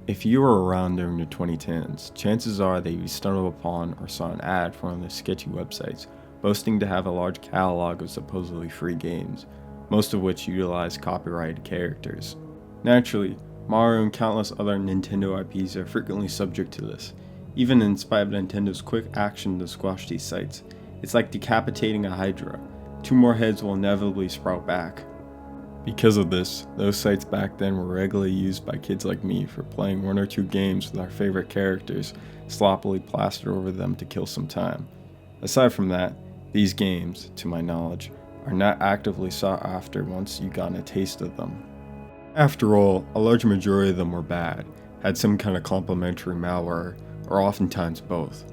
If you were around during the 2010s, chances are that you stumbled upon or saw an ad for one of the sketchy websites boasting to have a large catalog of supposedly free games, most of which utilize copyrighted characters. Naturally, Mario and countless other Nintendo IPs are frequently subject to this. Even in spite of Nintendo's quick action to squash these sites, it's like decapitating a hydra. 2 more heads will inevitably sprout back. Because of this, those sites back then were regularly used by kids like me for playing 1 or 2 games with our favorite characters sloppily plastered over them to kill some time. Aside from that, these games, to my knowledge, are not actively sought after once you've gotten a taste of them. After all, a large majority of them were bad, had some kind of complementary malware, or oftentimes both.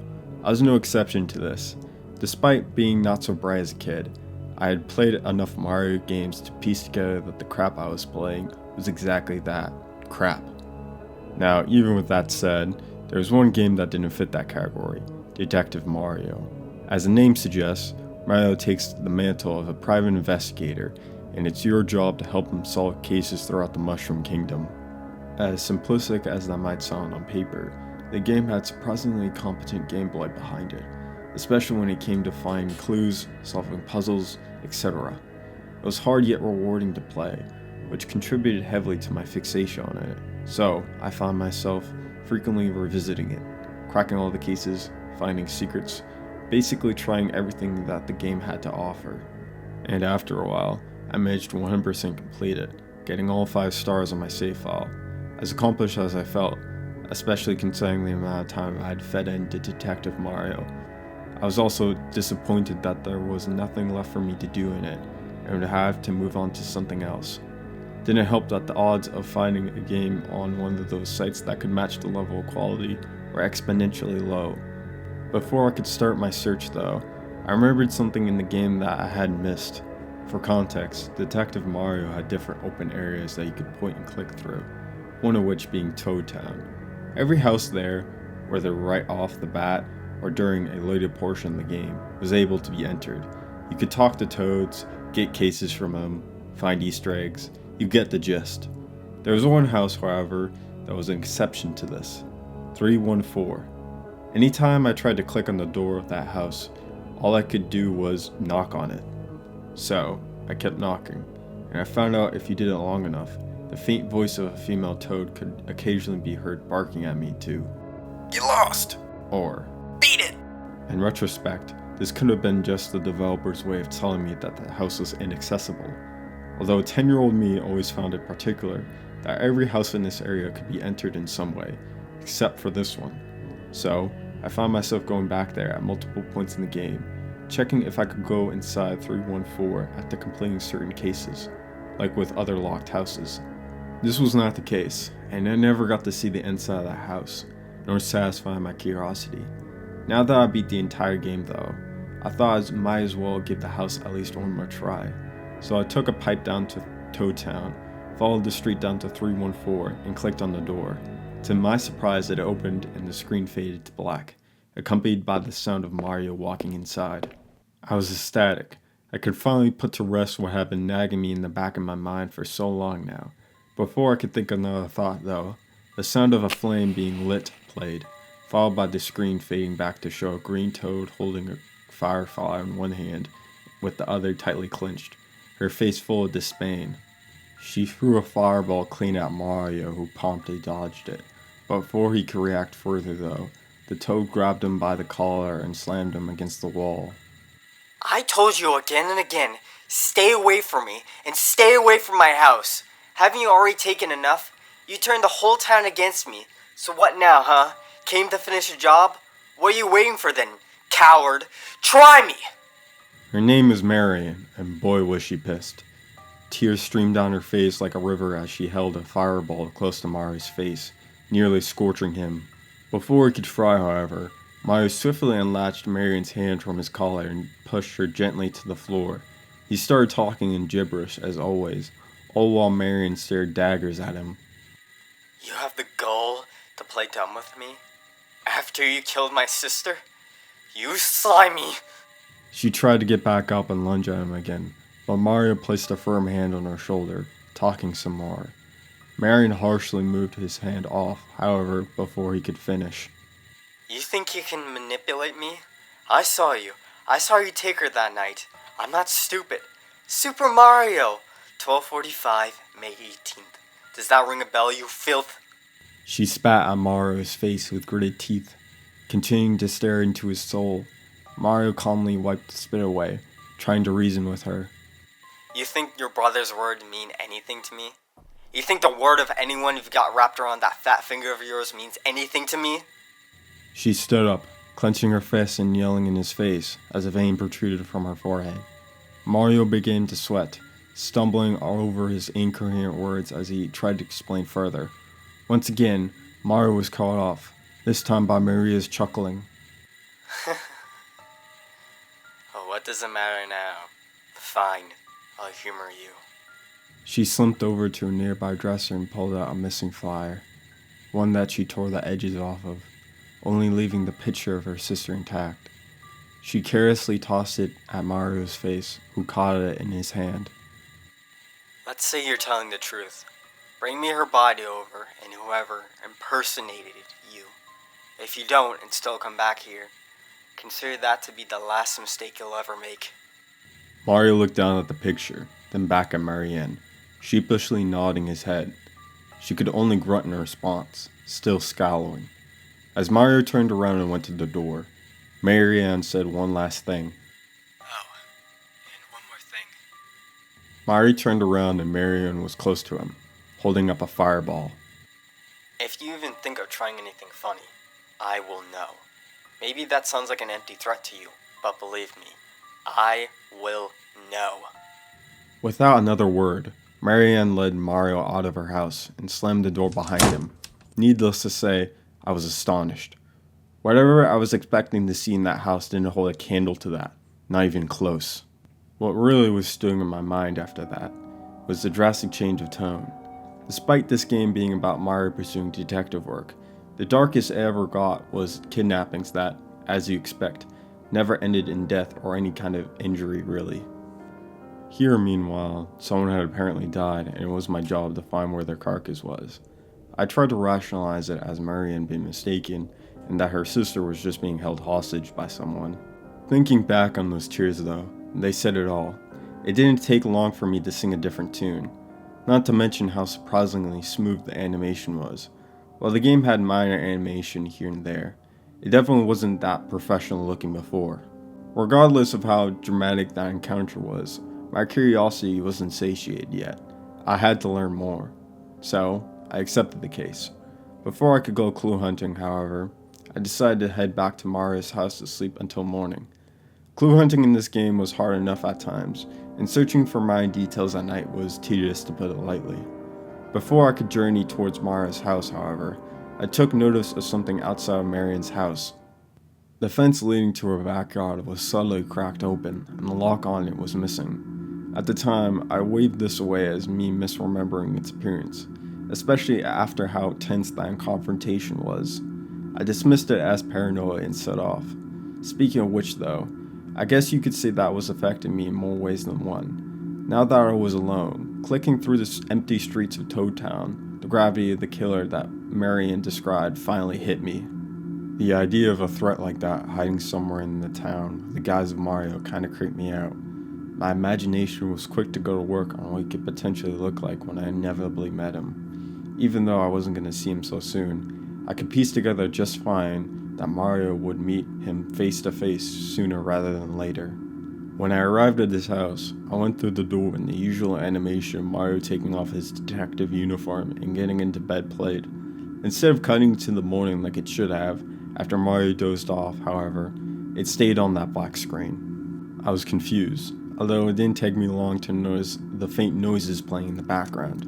I was no exception to this. Despite being not so bright as a kid, I had played enough Mario games to piece together that the crap I was playing was exactly that, crap. Now, even with that said, there was one game that didn't fit that category, Detective Mario. As the name suggests, Mario takes the mantle of a private investigator, and it's your job to help him solve cases throughout the Mushroom Kingdom. As simplistic as that might sound on paper, the game had surprisingly competent gameplay behind it, especially when it came to finding clues, solving puzzles, etc. It was hard yet rewarding to play, which contributed heavily to my fixation on it, so I found myself frequently revisiting it, cracking all the cases, finding secrets, basically trying everything that the game had to offer. And after a while, I managed to 100% complete it, getting all 5 stars on my save file. As accomplished as I felt, especially considering the amount of time I had fed into Detective Mario, I was also disappointed that there was nothing left for me to do in it, and would have to move on to something else. Didn't help that the odds of finding a game on one of those sites that could match the level of quality were exponentially low. Before I could start my search though, I remembered something in the game that I had missed. For context, Detective Mario had different open areas that you could point and click through, one of which being Toad Town. Every house there, whether right off the bat or during a later portion of the game, was able to be entered. You could talk to toads, get cases from them, find Easter eggs, you get the gist. There was one house, however, that was an exception to this, 314. Anytime I tried to click on the door of that house, all I could do was knock on it. So, I kept knocking, and I found out if you did it long enough, the faint voice of a female toad could occasionally be heard barking at me to, "You lost!" or, "Beat it!" In retrospect, this could have been just the developer's way of telling me that the house was inaccessible, although 10-year-old me always found it particular that every house in this area could be entered in some way, except for this one. So, I found myself going back there at multiple points in the game, checking if I could go inside 314 after completing certain cases, like with other locked houses. This was not the case, and I never got to see the inside of that house, nor satisfy my curiosity. Now that I beat the entire game though, I thought I might as well give the house at least one more try. So I took a pipe down to Toad Town, followed the street down to 314, and clicked on the door. To my surprise, it opened and the screen faded to black, accompanied by the sound of Mario walking inside. I was ecstatic. I could finally put to rest what had been nagging me in the back of my mind for so long now. Before I could think of another thought though, the sound of a flame being lit played, followed by the screen fading back to show a green toad holding a firefly in one hand with the other tightly clenched, her face full of disdain. She threw a fireball clean at Mario, who promptly dodged it. But before he could react further though, the toad grabbed him by the collar and slammed him against the wall. I told you again and again, stay away from me, and stay away from my house. Haven't you already taken enough? You turned the whole town against me. So what now, huh? Came to finish a job? What are you waiting for then, coward? Try me! Her name was Marion, and boy was she pissed. Tears streamed down her face like a river as she held a fireball close to Mario's face, nearly scorching him. Before he could fry, however, Mario swiftly unlatched Marion's hand from his collar and pushed her gently to the floor. He started talking in gibberish, as always, all while Marion stared daggers at him. You have the gall to play dumb with me? After you killed my sister? You slimy! She tried to get back up and lunge at him again, but Mario placed a firm hand on her shoulder, talking some more. Marion harshly moved his hand off, however, before he could finish. You think you can manipulate me? I saw you. I saw you take her that night. I'm not stupid. Super Mario! 12:45, May 18th. Does that ring a bell, you filth? She spat at Mario's face with gritted teeth, continuing to stare into his soul. Mario calmly wiped the spit away, trying to reason with her. You think your brother's word mean anything to me? You think the word of anyone you've got wrapped around that fat finger of yours means anything to me? She stood up, clenching her fists and yelling in his face as a vein protruded from her forehead. Mario began to sweat, stumbling all over his incoherent words as he tried to explain further. Once again, Mario was caught off, this time by Maria's chuckling. Oh, what does it matter now? Fine, I'll humor you. She slumped over to a nearby dresser and pulled out a missing flyer, one that she tore the edges off of, only leaving the picture of her sister intact. She carelessly tossed it at Mario's face, who caught it in his hand. Let's say you're telling the truth. Bring me her body over and whoever impersonated you. If you don't and still come back here, consider that to be the last mistake you'll ever make. Mario looked down at the picture, then back at Marianne, sheepishly nodding his head. She could only grunt in response, still scowling. As Mario turned around and went to the door, Marianne said one last thing. Oh, and one more thing. Mario turned around and Marianne was close to him, holding up a fireball. If you even think of trying anything funny, I will know. Maybe that sounds like an empty threat to you, but believe me, I will know. Without another word, Marianne led Mario out of her house and slammed the door behind him. Needless to say, I was astonished. Whatever I was expecting to see in that house didn't hold a candle to that, not even close. What really was stewing in my mind after that was the drastic change of tone. Despite this game being about Mario pursuing detective work, the darkest I ever got was kidnappings that, as you expect, never ended in death or any kind of injury really. Here, meanwhile, someone had apparently died and it was my job to find where their carcass was. I tried to rationalize it as Marianne had been mistaken and that her sister was just being held hostage by someone. Thinking back on those tears though, they said it all. It didn't take long for me to sing a different tune, not to mention how surprisingly smooth the animation was. While the game had minor animation here and there, it definitely wasn't that professional looking before. Regardless of how dramatic that encounter was, my curiosity wasn't satiated yet. I had to learn more. So, I accepted the case. Before I could go clue hunting, however, I decided to head back to Mario's house to sleep until morning. Clue hunting in this game was hard enough at times, and searching for minor details at night was tedious to put it lightly. Before I could journey towards Mario's house, however, I took notice of something outside of Marianne's house. The fence leading to her backyard was suddenly cracked open, and the lock on it was missing. At the time, I waved this away as me misremembering its appearance, especially after how tense that confrontation was. I dismissed it as paranoia and set off. Speaking of which though, I guess you could say that was affecting me in more ways than one. Now that I was alone, clicking through the empty streets of Toad Town, the gravity of the killer that Marianne described finally hit me. The idea of a threat like that hiding somewhere in the town with the guise of Mario kinda creeped me out. My imagination was quick to go to work on what he could potentially look like when I inevitably met him. Even though I wasn't going to see him so soon, I could piece together just fine that Mario would meet him face to face sooner rather than later. When I arrived at his house, I went through the door and the usual animation of Mario taking off his detective uniform and getting into bed played. Instead of cutting to the morning like it should have, after Mario dozed off, however, it stayed on that black screen. I was confused, although it didn't take me long to notice the faint noises playing in the background.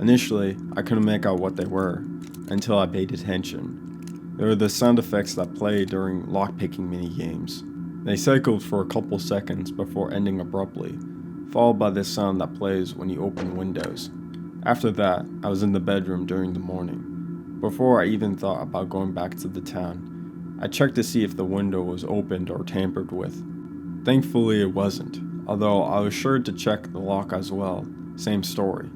Initially, I couldn't make out what they were, until I paid attention. They were the sound effects that play during lockpicking minigames. They cycled for a couple seconds before ending abruptly, followed by the sound that plays when you open windows. After that, I was in the bedroom during the morning. Before I even thought about going back to the town, I checked to see if the window was opened or tampered with. Thankfully it wasn't, although I was sure to check the lock as well, same story.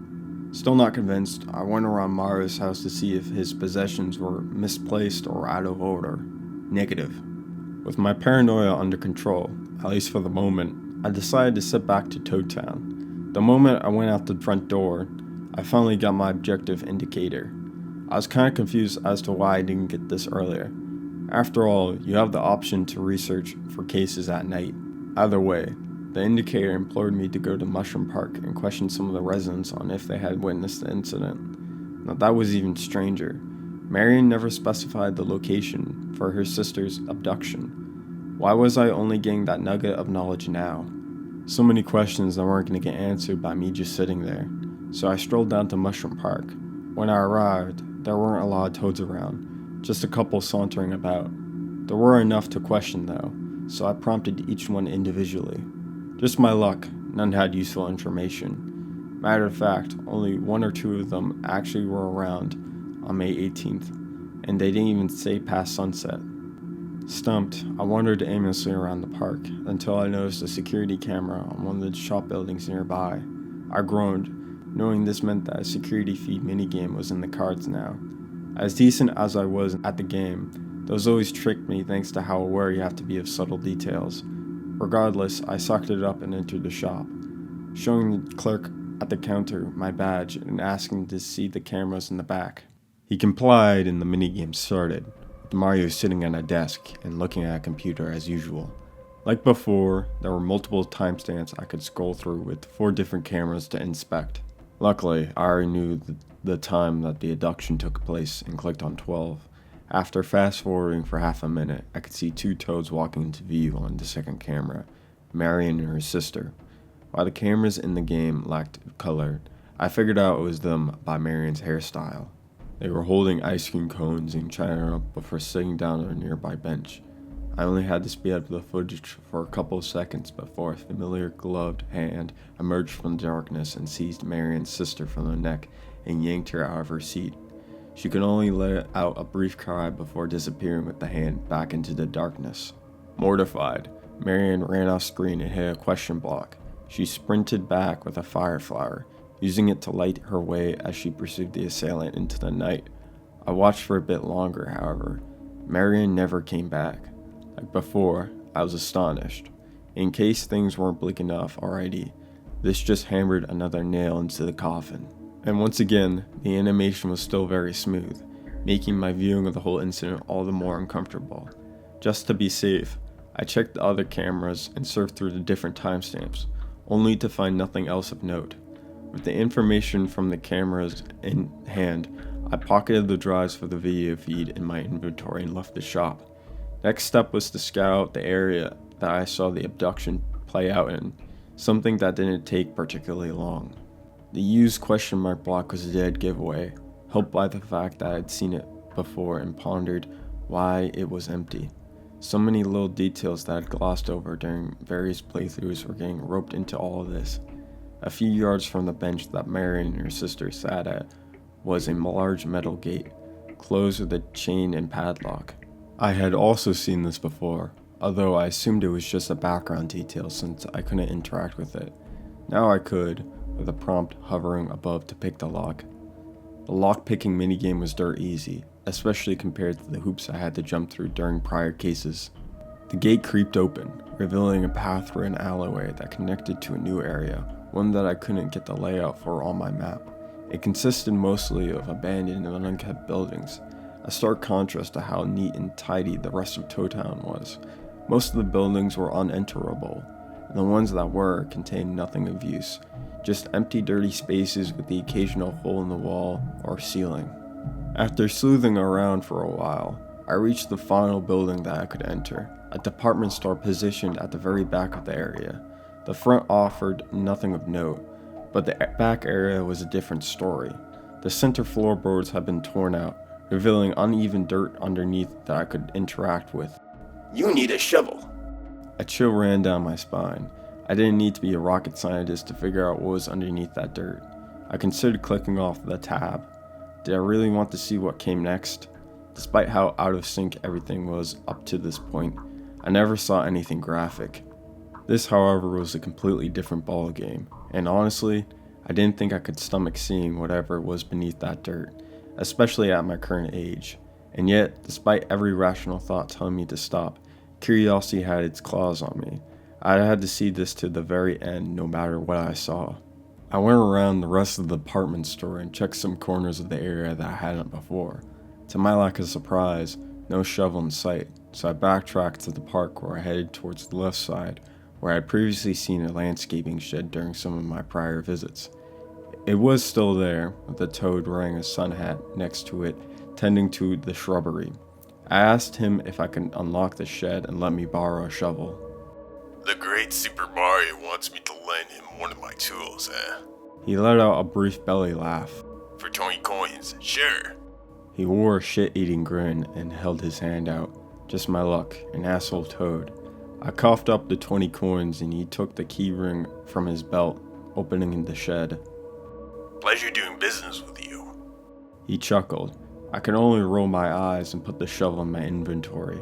Still not convinced, I went around Mario's house to see if his possessions were misplaced or out of order. Negative. With my paranoia under control, at least for the moment, I decided to sit back to Toad Town. The moment I went out the front door, I finally got my objective indicator. I was kind of confused as to why I didn't get this earlier. After all, you have the option to research for cases at night. Either way, the indicator implored me to go to Mushroom Park and question some of the residents on if they had witnessed the incident. Now that was even stranger. Marion never specified the location for her sister's abduction. Why was I only getting that nugget of knowledge now? So many questions that weren't going to get answered by me just sitting there. So I strolled down to Mushroom Park. When I arrived, there weren't a lot of toads around, just a couple sauntering about. There were enough to question though, so I prompted each one individually. Just my luck, none had useful information. Matter of fact, only one or two of them actually were around on May 18th, and they didn't even stay past sunset. Stumped, I wandered aimlessly around the park until I noticed a security camera on one of the shop buildings nearby. I groaned, knowing this meant that a security feed minigame was in the cards now. As decent as I was at the game, those always tricked me thanks to how aware you have to be of subtle details. Regardless, I sucked it up and entered the shop, showing the clerk at the counter my badge and asking to see the cameras in the back. He complied and the minigame started, with Mario sitting at a desk and looking at a computer as usual. Like before, there were multiple timestamps I could scroll through with 4 different cameras to inspect. Luckily, I already knew the time that the abduction took place and clicked on 12. After fast forwarding for half a minute, I could see 2 toads walking into view on the second camera, Marion and her sister. While the cameras in the game lacked color, I figured out it was them by Marion's hairstyle. They were holding ice cream cones and chatting up before sitting down on a nearby bench. I only had to speed up the footage for a couple of seconds before a familiar gloved hand emerged from the darkness and seized Marion's sister from the neck and yanked her out of her seat. She could only let out a brief cry before disappearing with the hand back into the darkness. Mortified, Marion ran off screen and hit a question block. She sprinted back with a fire flower, using it to light her way as she pursued the assailant into the night. I watched for a bit longer, however. Marion never came back. Like before, I was astonished. In case things weren't bleak enough already, this just hammered another nail into the coffin. And once again, the animation was still very smooth, making my viewing of the whole incident all the more uncomfortable. Just to be safe, I checked the other cameras and surfed through the different timestamps, only to find nothing else of note. With the information from the cameras in hand, I pocketed the drives for the video feed in my inventory and left the shop. Next step was to scout out the area that I saw the abduction play out in, something that didn't take particularly long. The used question mark block was a dead giveaway, helped by the fact that I'd seen it before and pondered why it was empty. So many little details that I'd glossed over during various playthroughs were getting roped into all of this. A few yards from the bench that Marion and her sister sat at was a large metal gate, closed with a chain and padlock. I had also seen this before, although I assumed it was just a background detail since I couldn't interact with it. Now I could, with a prompt hovering above to pick the lock. The lock-picking minigame was dirt easy, especially compared to the hoops I had to jump through during prior cases. The gate creaked open, revealing a path through an alleyway that connected to a new area, one that I couldn't get the layout for on my map. It consisted mostly of abandoned and unkept buildings, a stark contrast to how neat and tidy the rest of Toad Town was. Most of the buildings were unenterable, and the ones that were contained nothing of use, just empty dirty spaces with the occasional hole in the wall or ceiling. After sleuthing around for a while, I reached the final building that I could enter, a department store positioned at the very back of the area. The front offered nothing of note, but the back area was a different story. The center floorboards had been torn out, revealing uneven dirt underneath that I could interact with. You need a shovel. A chill ran down my spine. I didn't need to be a rocket scientist to figure out what was underneath that dirt. I considered clicking off the tab. Did I really want to see what came next? Despite how out of sync everything was up to this point, I never saw anything graphic. This, however, was a completely different ballgame, and honestly, I didn't think I could stomach seeing whatever was beneath that dirt, especially at my current age. And yet, despite every rational thought telling me to stop, curiosity had its claws on me. I had to see this to the very end, no matter what I saw. I went around the rest of the department store and checked some corners of the area that I hadn't before. To my lack of surprise, no shovel in sight, so I backtracked to the park where I headed towards the left side, where I had previously seen a landscaping shed during some of my prior visits. It was still there, with a toad wearing a sun hat next to it, tending to the shrubbery. I asked him if I could unlock the shed and let me borrow a shovel. The great Super Mario wants me to lend him one of my tools, eh? He let out a brief belly laugh. For 20 coins, sure. He wore a shit-eating grin and held his hand out. Just my luck, an asshole toad. I coughed up the 20 coins and he took the key ring from his belt, opening the shed. Pleasure doing business with you. He chuckled. I could only roll my eyes and put the shovel in my inventory.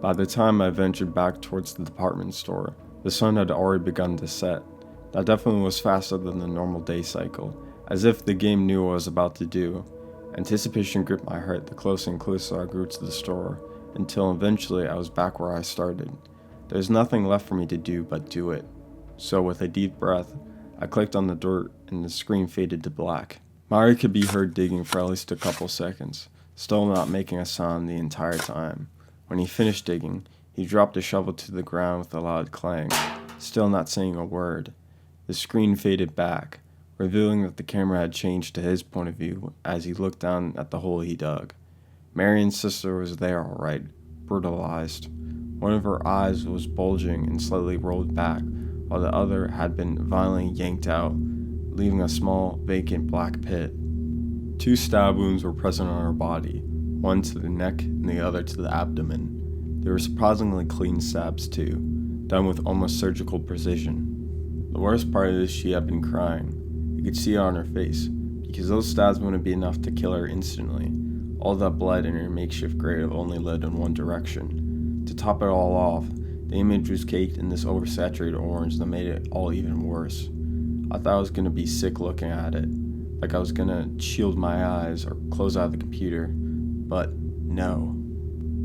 By the time I ventured back towards the department store, the sun had already begun to set. That definitely was faster than the normal day cycle, as if the game knew what I was about to do. Anticipation gripped my heart the closer and closer I grew to the store, until eventually I was back where I started. There was nothing left for me to do but do it. So with a deep breath, I clicked on the dirt and the screen faded to black. Mario could be heard digging for at least a couple seconds, still not making a sound the entire time. When he finished digging, he dropped the shovel to the ground with a loud clang, still not saying a word. The screen faded back, revealing that the camera had changed to his point of view as he looked down at the hole he dug. Marion's sister was there all right, brutalized. One of her eyes was bulging and slightly rolled back, while the other had been violently yanked out, leaving a small, vacant black pit. 2 stab wounds were present on her body, one to the neck and the other to the abdomen. They were surprisingly clean stabs too, done with almost surgical precision. The worst part is she had been crying. You could see it on her face, because those stabs wouldn't be enough to kill her instantly. All that blood in her makeshift grave only led in one direction. To top it all off, the image was caked in this oversaturated orange that made it all even worse. I thought I was going to be sick looking at it, like I was going to shield my eyes or close out the computer, but no.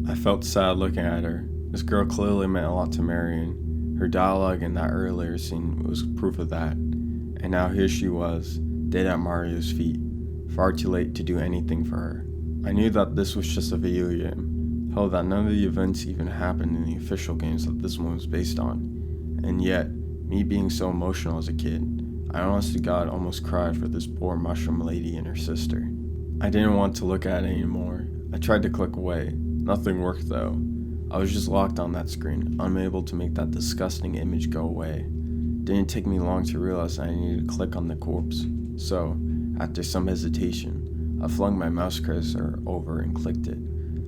I felt sad looking at her. This girl clearly meant a lot to Marion. Her dialogue in that earlier scene was proof of that. And now here she was, dead at Mario's feet, far too late to do anything for her. I knew that this was just a video game. Hell, that none of the events even happened in the official games that this one was based on. And yet, me being so emotional as a kid, I honest to God almost cried for this poor mushroom lady and her sister. I didn't want to look at it anymore. I tried to click away. Nothing worked though. I was just locked on that screen, unable to make that disgusting image go away. Didn't take me long to realize I needed to click on the corpse. So, after some hesitation, I flung my mouse cursor over and clicked it.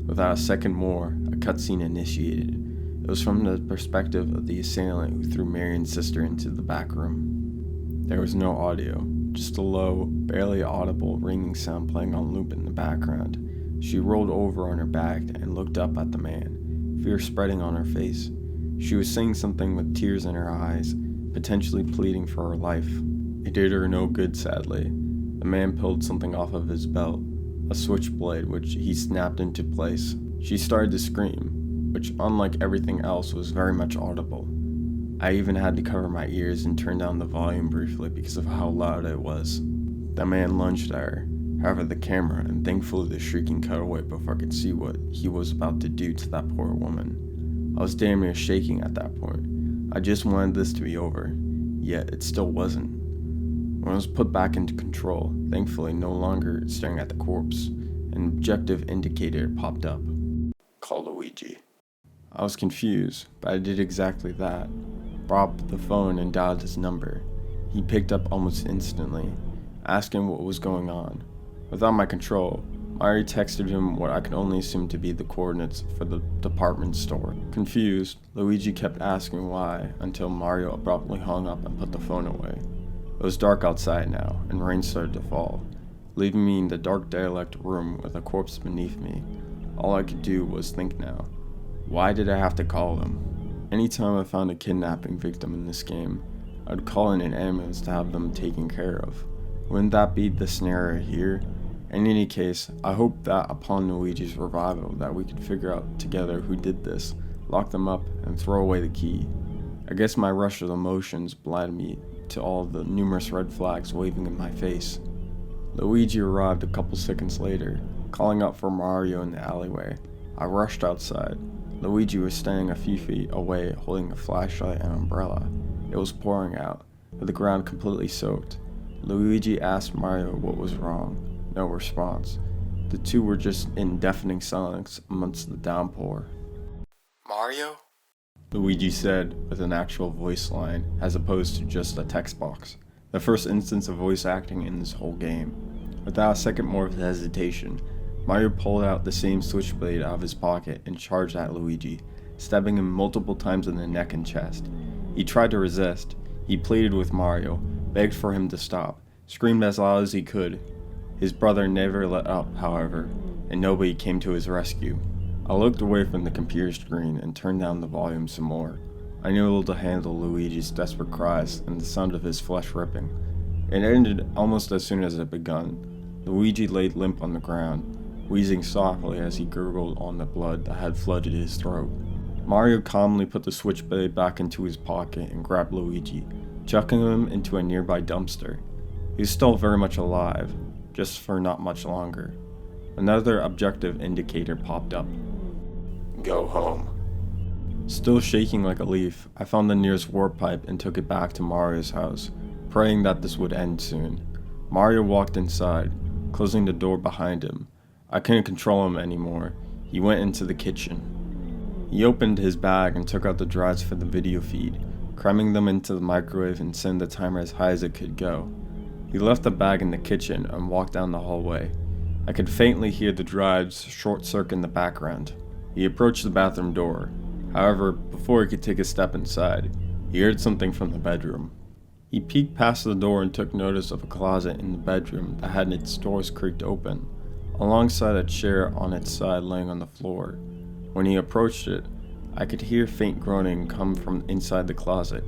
Without a second more, a cutscene initiated. It was from the perspective of the assailant who threw Marion's sister into the back room. There was no audio, just a low, barely audible ringing sound playing on loop in the background. She rolled over on her back and looked up at the man, fear spreading on her face. She was saying something with tears in her eyes, potentially pleading for her life. It did her no good, sadly. The man pulled something off of his belt, a switchblade which he snapped into place. She started to scream, which unlike everything else was very much audible. I even had to cover my ears and turn down the volume briefly because of how loud it was. The man lunged at her. However, the camera and thankfully the shrieking cut away before I could see what he was about to do to that poor woman. I was damn near shaking at that point. I just wanted this to be over, yet it still wasn't. When I was put back into control, thankfully no longer staring at the corpse, an objective indicator popped up. Call Luigi. I was confused, but I did exactly that. Brought up the phone and dialed his number. He picked up almost instantly, asking what was going on. Without my control, Mario texted him what I could only assume to be the coordinates for the department store. Confused, Luigi kept asking why until Mario abruptly hung up and put the phone away. It was dark outside now, and rain started to fall, leaving me in the dark derelict room with a corpse beneath me. All I could do was think now. Why did I have to call him? Anytime I found a kidnapping victim in this game, I'd call in an ambulance to have them taken care of. Wouldn't that be the scenario here? In any case, I hope that upon Luigi's revival that we could figure out together who did this, lock them up, and throw away the key. I guess my rush of emotions blinded me to all the numerous red flags waving in my face. Luigi arrived a couple seconds later, calling out for Mario in the alleyway. I rushed outside. Luigi was standing a few feet away holding a flashlight and umbrella. It was pouring out, with the ground completely soaked. Luigi asked Mario what was wrong. No response. The two were just in deafening silence amongst the downpour. Mario? Luigi said with an actual voice line as opposed to just a text box. The first instance of voice acting in this whole game. Without a second more of hesitation, Mario pulled out the same switchblade out of his pocket and charged at Luigi, stabbing him multiple times in the neck and chest. He tried to resist. He pleaded with Mario, begged for him to stop, screamed as loud as he could. His brother never let up, however, and nobody came to his rescue. I looked away from the computer screen and turned down the volume some more. I knew able to handle Luigi's desperate cries and the sound of his flesh ripping. It ended almost as soon as it begun. Luigi laid limp on the ground, wheezing softly as he gurgled on the blood that had flooded his throat. Mario calmly put the switchblade back into his pocket and grabbed Luigi, chucking him into a nearby dumpster. He was still very much alive, just for not much longer. Another objective indicator popped up. Go home. Still shaking like a leaf, I found the nearest warp pipe and took it back to Mario's house, praying that this would end soon. Mario walked inside, closing the door behind him. I couldn't control him anymore. He went into the kitchen. He opened his bag and took out the drives for the video feed, cramming them into the microwave and sending the timer as high as it could go. He left the bag in the kitchen and walked down the hallway. I could faintly hear the drives short-circuit in the background. He approached the bathroom door. However, before he could take a step inside, he heard something from the bedroom. He peeked past the door and took notice of a closet in the bedroom that had its doors creaked open, alongside a chair on its side laying on the floor. When he approached it, I could hear faint groaning come from inside the closet.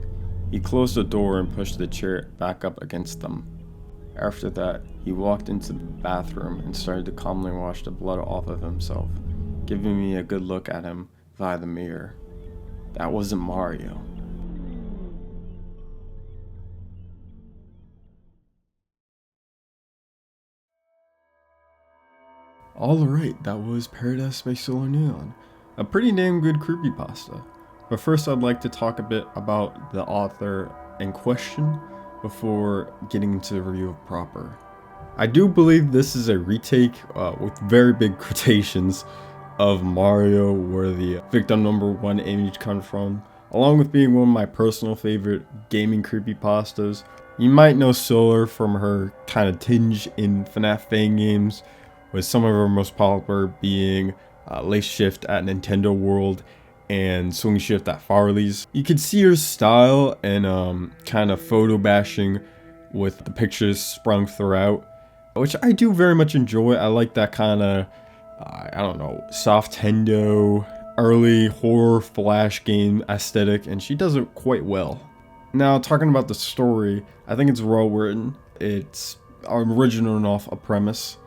He closed the door and pushed the chair back up against them. After that, he walked into the bathroom and started to calmly wash the blood off of himself, giving me a good look at him via the mirror. That wasn't Mario. Alright, that was Paradise Space Solar Neon. A pretty damn good creepypasta. But first I'd like to talk a bit about the author in question before getting into the review proper. I do believe this is a retake with very big quotations of Mario, where the victim number 1 image comes from, along with being one of my personal favorite gaming creepypastas. You might know Solar from her kind of tinge in FNAF fan games, with some of her most popular being Lace Shift at Nintendo World and Swing Shift at Farley's. You could see her style and kind of photo bashing with the pictures sprung throughout, which I do very much enjoy. I like that kind of, soft Tendo, early horror flash game aesthetic, and she does it quite well. Now, talking about the story, I think it's well written. It's original enough a premise,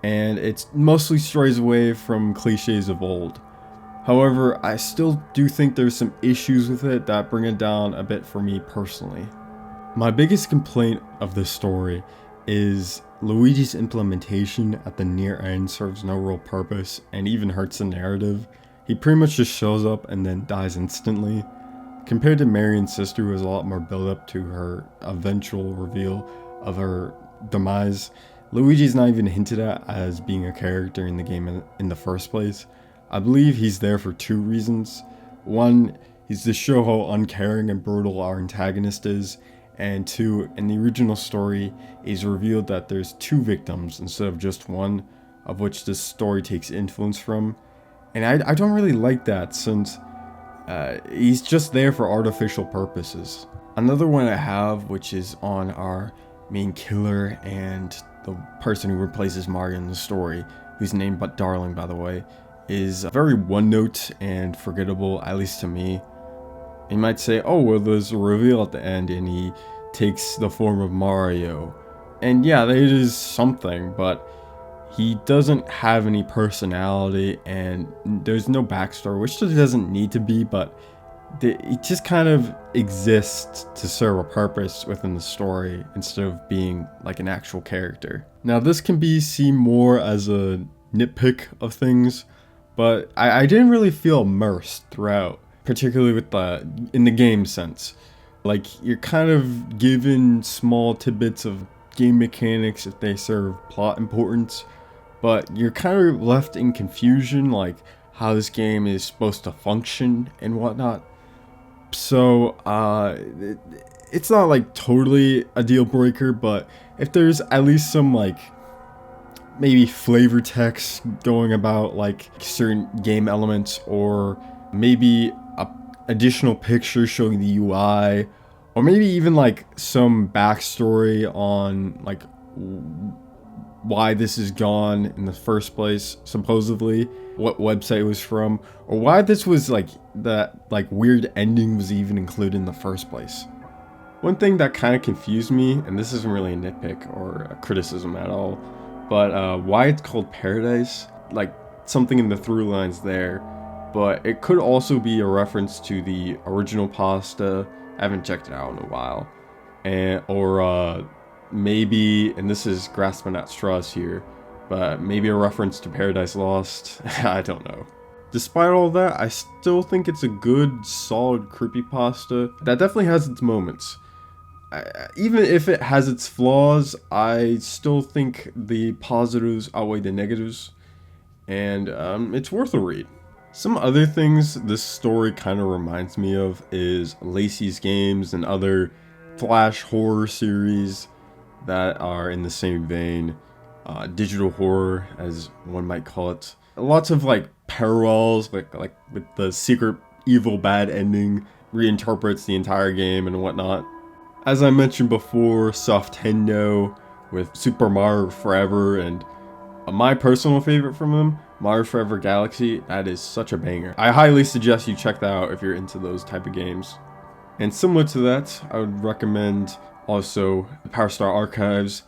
and it mostly strays away from cliches of old. However, I still do think there's some issues with it that bring it down a bit for me personally. My biggest complaint of this story is Luigi's implementation at the near end serves no real purpose and even hurts the narrative. He pretty much just shows up and then dies instantly. Compared to Marion's sister, who has a lot more build up to her eventual reveal of her demise, Luigi's not even hinted at as being a character in the game in the first place. I believe he's there for two reasons. One, he's to show how uncaring and brutal our antagonist is, and two, in the original story, it's revealed that there's two victims instead of just one, of which this story takes influence from. And I don't really like that, since he's just there for artificial purposes. Another one I have, which is on our main killer and the person who replaces Mario in the story, who's named but Darling, by the way, is very one note and forgettable, at least to me. You might say, oh, well, there's a reveal at the end and he takes the form of Mario. And yeah, that is something, but he doesn't have any personality and there's no backstory, which there doesn't need to be, but it just kind of exists to serve a purpose within the story instead of being like an actual character. Now, this can be seen more as a nitpick of things, but I didn't really feel immersed throughout, particularly with in the game sense. Like, you're kind of given small tidbits of game mechanics if they serve plot importance, but you're kind of left in confusion, like how this game is supposed to function and whatnot. So, it's not like totally a deal breaker, but if there's at least some like maybe flavor text going about like certain game elements, or maybe additional pictures showing the UI, or maybe even like some backstory on like why this is gone in the first place, supposedly, what website it was from, or why this was like that like weird ending was even included in the first place. One thing that kind of confused me, and this isn't really a nitpick or a criticism at all, but why it's called Paradise, like something in the through lines there, but it could also be a reference to the original pasta. I haven't checked it out in a while, or maybe, and this is grasping at straws here, but maybe a reference to Paradise Lost. I don't know. Despite all that, I still think it's a good, solid creepypasta that definitely has its moments. Even if it has its flaws, I still think the positives outweigh the negatives, and it's worth a read. Some other things this story kind of reminds me of is Lacey's Games and other flash horror series that are in the same vein, digital horror as one might call it. Lots of like parallels, like with the secret evil bad ending reinterprets the entire game and whatnot. As I mentioned before, Softendo with Super Mario Forever, and my personal favorite from him, Mario Forever Galaxy. That is such a banger. I highly suggest you check that out if you're into those type of games. And similar to that, I would recommend also Power Star Archives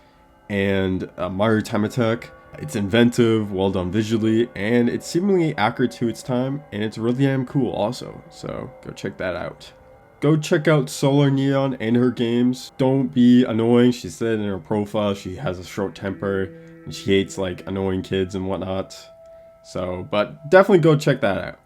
and Mario Time Attack. It's inventive, well done visually, and it's seemingly accurate to its time, and it's really damn cool also, so go check that out. Go check out Solar Neon and her games. Don't be annoying. She said in her profile she has a short temper and she hates like annoying kids and whatnot. So, but definitely go check that out.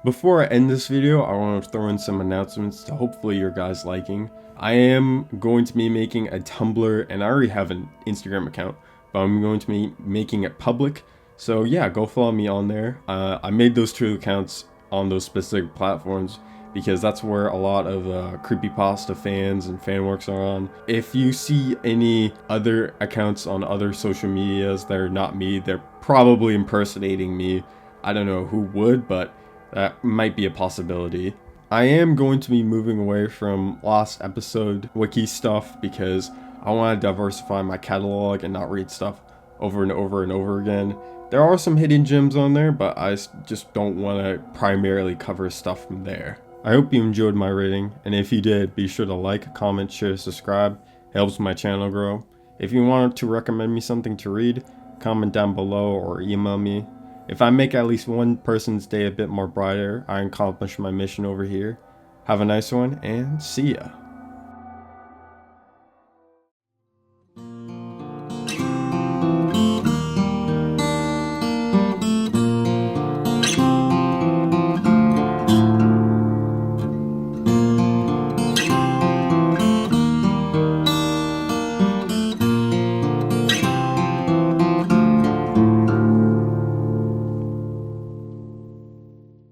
Before I end this video, I want to throw in some announcements to hopefully your guys' liking. I am going to be making a Tumblr, and I already have an Instagram account, but I'm going to be making it public. So yeah, go follow me on there. I made those 2 accounts on those specific platforms because that's where a lot of Creepypasta fans and fanworks are on. If you see any other accounts on other social medias that are not me, they're probably impersonating me. I don't know who would, but that might be a possibility. I am going to be moving away from last episode wiki stuff because I want to diversify my catalog and not read stuff over and over and over again. There are some hidden gems on there, but I just don't want to primarily cover stuff from there. I hope you enjoyed my rating, and if you did, be sure to like, comment, share, subscribe. It helps my channel grow. If you wanted to recommend me something to read, comment down below or email me. If I make at least one person's day a bit more brighter, I accomplish my mission over here. Have a nice one, and see ya.